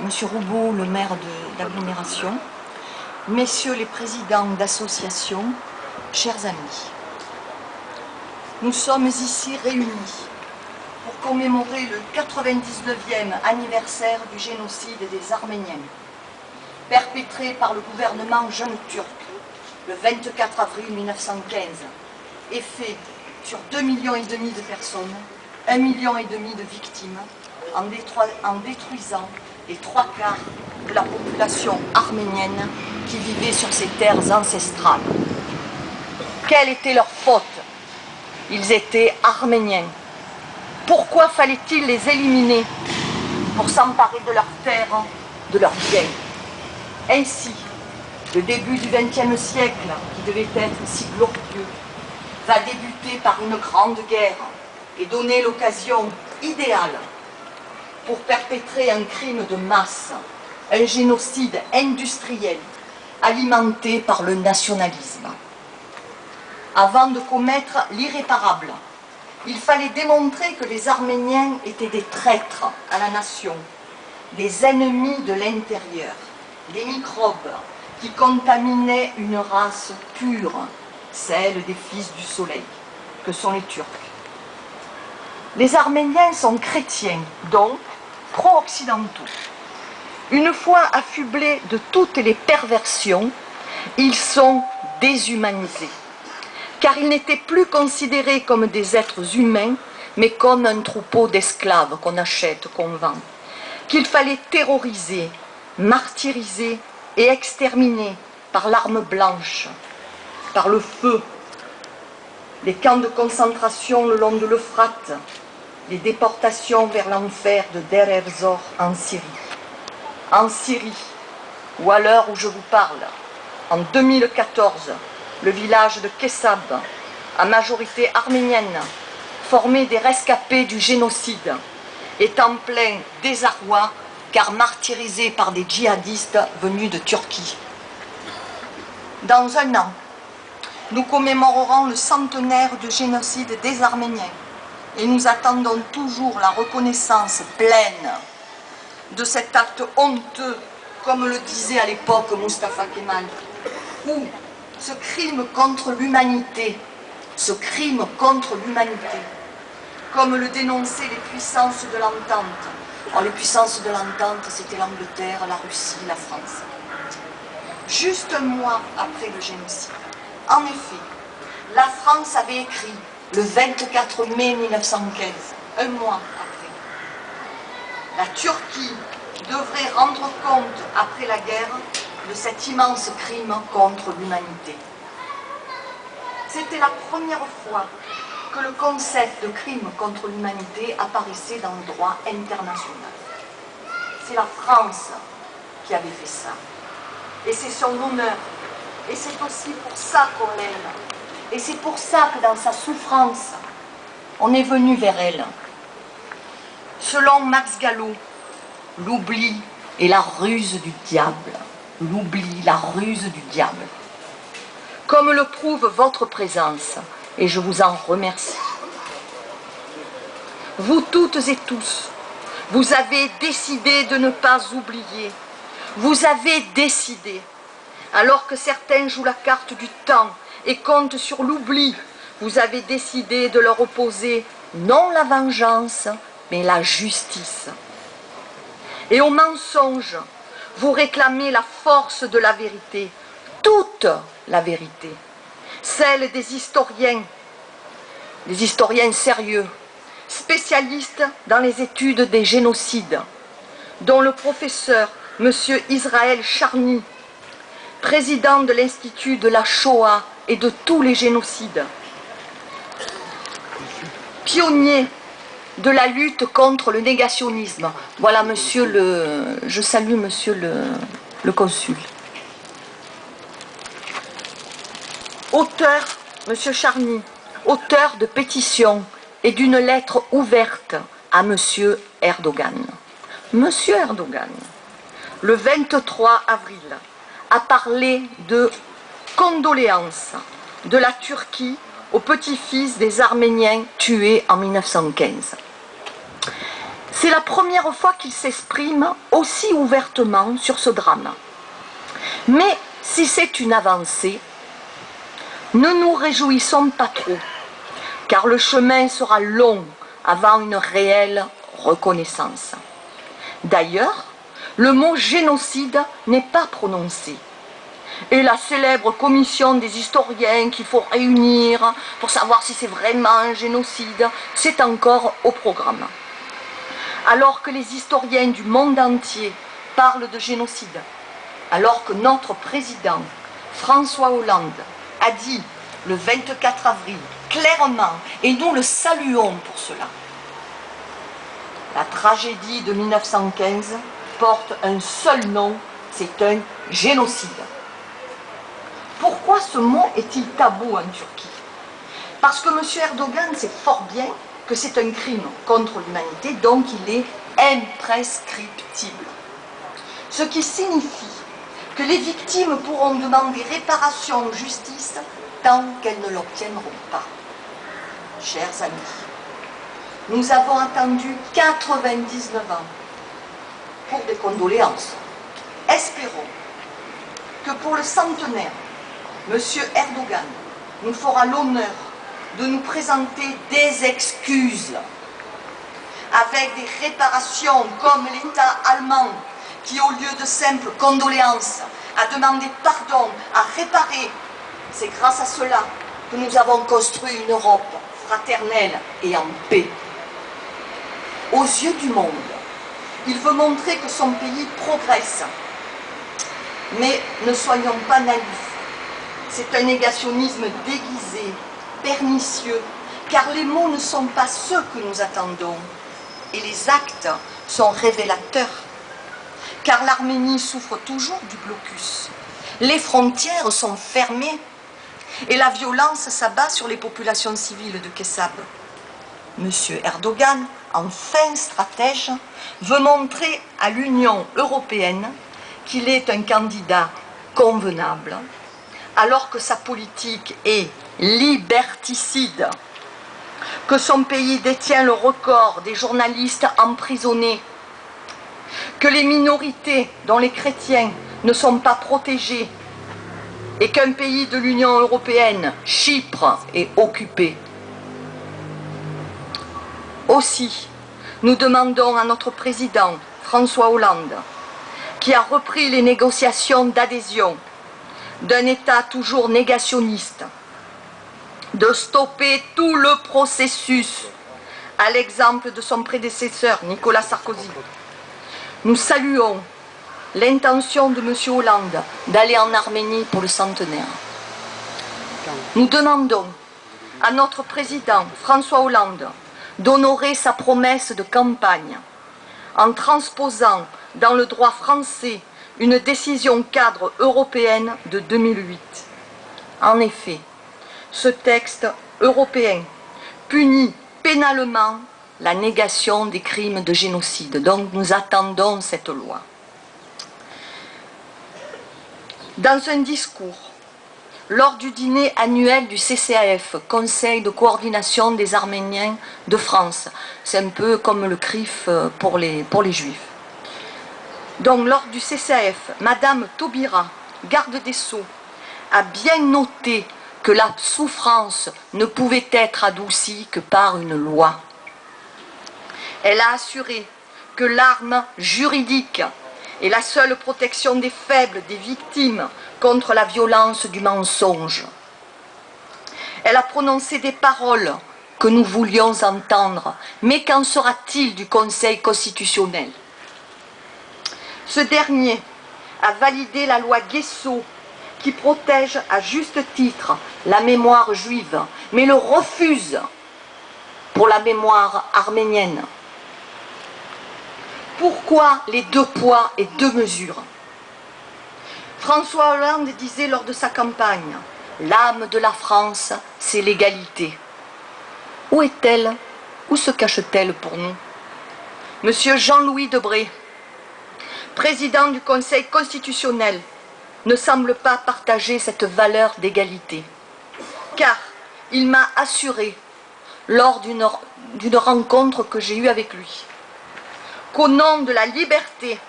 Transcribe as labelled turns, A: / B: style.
A: Monsieur Roubaud, le maire d'agglomération, messieurs les présidents d'associations, chers amis, nous sommes ici réunis pour commémorer le 99e anniversaire du génocide des Arméniens, perpétré par le gouvernement jeune turc le 24 avril 1915 et fait sur 2,5 millions de personnes, 1,5 million de victimes, en détruisant les 3/4 de la population arménienne qui vivait sur ces terres ancestrales. Quelle était leur faute? Ils étaient arméniens. Pourquoi fallait-il les éliminer pour s'emparer de leurs terres, de leurs biens? Ainsi, le début du XXe siècle, qui devait être si glorieux, va débuter par une grande guerre et donner l'occasion idéale pour perpétrer un crime de masse, un génocide industriel alimenté par le nationalisme. Avant de commettre l'irréparable, il fallait démontrer que les Arméniens étaient des traîtres à la nation, des ennemis de l'intérieur, des microbes qui contaminaient une race pure, celle des fils du soleil, que sont les Turcs. Les Arméniens sont chrétiens, donc pro-occidentaux. Une fois affublés de toutes les perversions, ils sont déshumanisés, car ils n'étaient plus considérés comme des êtres humains, mais comme un troupeau d'esclaves qu'on achète, qu'on vend, qu'il fallait terroriser, martyriser et exterminer par l'arme blanche, par le feu, les camps de concentration le long de l'Euphrate, les déportations vers l'enfer de Der ez-Zor en Syrie. En Syrie, ou à l'heure où je vous parle, en 2014, le village de Kessab, à majorité arménienne, formé des rescapés du génocide, est en plein désarroi car martyrisé par des djihadistes venus de Turquie. Dans un an, nous commémorerons le centenaire du génocide des Arméniens et nous attendons toujours la reconnaissance pleine de cet acte honteux, comme le disait à l'époque Mustafa Kemal, où ce crime contre l'humanité, comme le dénonçaient les puissances de l'entente. Alors, les puissances de l'entente, c'était l'Angleterre, la Russie, la France. Juste un mois après le génocide, en effet, la France avait écrit le 24 mai 1915, un mois après. La Turquie devrait rendre compte, après la guerre, de cet immense crime contre l'humanité. C'était la première fois que le concept de crime contre l'humanité apparaissait dans le droit international. C'est la France qui avait fait ça. Et c'est son honneur. Et c'est aussi pour ça qu'on l'aime. Et c'est pour ça que dans sa souffrance, on est venu vers elle. Selon Max Gallo, l'oubli est la ruse du diable. L'oubli, la ruse du diable. Comme le prouve votre présence, et je vous en remercie. Vous toutes et tous, vous avez décidé de ne pas oublier. Vous avez décidé, alors que certains jouent la carte du temps et comptent sur l'oubli, vous avez décidé de leur opposer non la vengeance, mais la justice. Et au mensonge, vous réclamez la force de la vérité, toute la vérité, celle des historiens sérieux, spécialistes dans les études des génocides, dont le professeur M. Israël Charny, président de l'Institut de la Shoah et de tous les génocides, pionnier de la lutte contre le négationnisme. Voilà, je salue monsieur le consul. Auteur, monsieur Charny, auteur de pétitions et d'une lettre ouverte à monsieur Erdogan. Monsieur Erdogan, le 23 avril, a parlé de condoléances de la Turquie aux petits-fils des Arméniens tués en 1915. C'est la première fois qu'il s'exprime aussi ouvertement sur ce drame. Mais si c'est une avancée, ne nous réjouissons pas trop, car le chemin sera long avant une réelle reconnaissance. D'ailleurs, le mot génocide n'est pas prononcé. Et la célèbre commission des historiens qu'il faut réunir pour savoir si c'est vraiment un génocide, c'est encore au programme. Alors que les historiens du monde entier parlent de génocide, alors que notre président, François Hollande, a dit le 24 avril, clairement, et nous le saluons pour cela, la tragédie de 1915 porte un seul nom, c'est un génocide. Pourquoi ce mot est-il tabou en Turquie? Parce que M. Erdogan sait fort bien que c'est un crime contre l'humanité, donc il est imprescriptible. Ce qui signifie que les victimes pourront demander réparation en justice tant qu'elles ne l'obtiendront pas. Chers amis, nous avons attendu 99 ans pour des condoléances. Espérons que pour le centenaire, M. Erdogan nous fera l'honneur de nous présenter des excuses avec des réparations comme l'État allemand qui, au lieu de simples condoléances, a demandé pardon, a réparé. C'est grâce à cela que nous avons construit une Europe fraternelle et en paix. Aux yeux du monde, il veut montrer que son pays progresse. Mais ne soyons pas naïfs. C'est un négationnisme déguisé, pernicieux, car les mots ne sont pas ceux que nous attendons. Et les actes sont révélateurs. Car l'Arménie souffre toujours du blocus. Les frontières sont fermées. Et la violence s'abat sur les populations civiles de Kessab. M. Erdogan, en fin stratège, veut montrer à l'Union européenne qu'il est un candidat convenable, alors que sa politique est liberticide, que son pays détient le record des journalistes emprisonnés, que les minorités, dont les chrétiens, ne sont pas protégés, et qu'un pays de l'Union européenne, Chypre, est occupé. Aussi, nous demandons à notre président, François Hollande, qui a repris les négociations d'adhésion d'un État toujours négationniste, de stopper tout le processus, à l'exemple de son prédécesseur, Nicolas Sarkozy. Nous saluons l'intention de M. Hollande d'aller en Arménie pour le centenaire. Nous demandons à notre président, François Hollande, d'honorer sa promesse de campagne en transposant dans le droit français une décision cadre européenne de 2008. En effet, ce texte européen punit pénalement la négation des crimes de génocide. Donc nous attendons cette loi. Dans un discours, lors du dîner annuel du CCAF, Conseil de coordination des Arméniens de France, c'est un peu comme le CRIF pour les Juifs. Donc lors du CCAF, Madame Taubira, garde des Sceaux, a bien noté que la souffrance ne pouvait être adoucie que par une loi. Elle a assuré que l'arme juridique est la seule protection des faibles, des victimes, contre la violence du mensonge. Elle a prononcé des paroles que nous voulions entendre, mais qu'en sera-t-il du Conseil constitutionnel? Ce dernier a validé la loi Guessot qui protège à juste titre la mémoire juive, mais le refuse pour la mémoire arménienne. Pourquoi les deux poids et deux mesures? François Hollande disait lors de sa campagne, l'âme de la France, c'est l'égalité. Où est-elle? Où se cache-t-elle pour nous? Monsieur Jean-Louis Debré, président du Conseil constitutionnel, ne semble pas partager cette valeur d'égalité, car il m'a assuré, lors d'une rencontre que j'ai eue avec lui, qu'au nom de la liberté,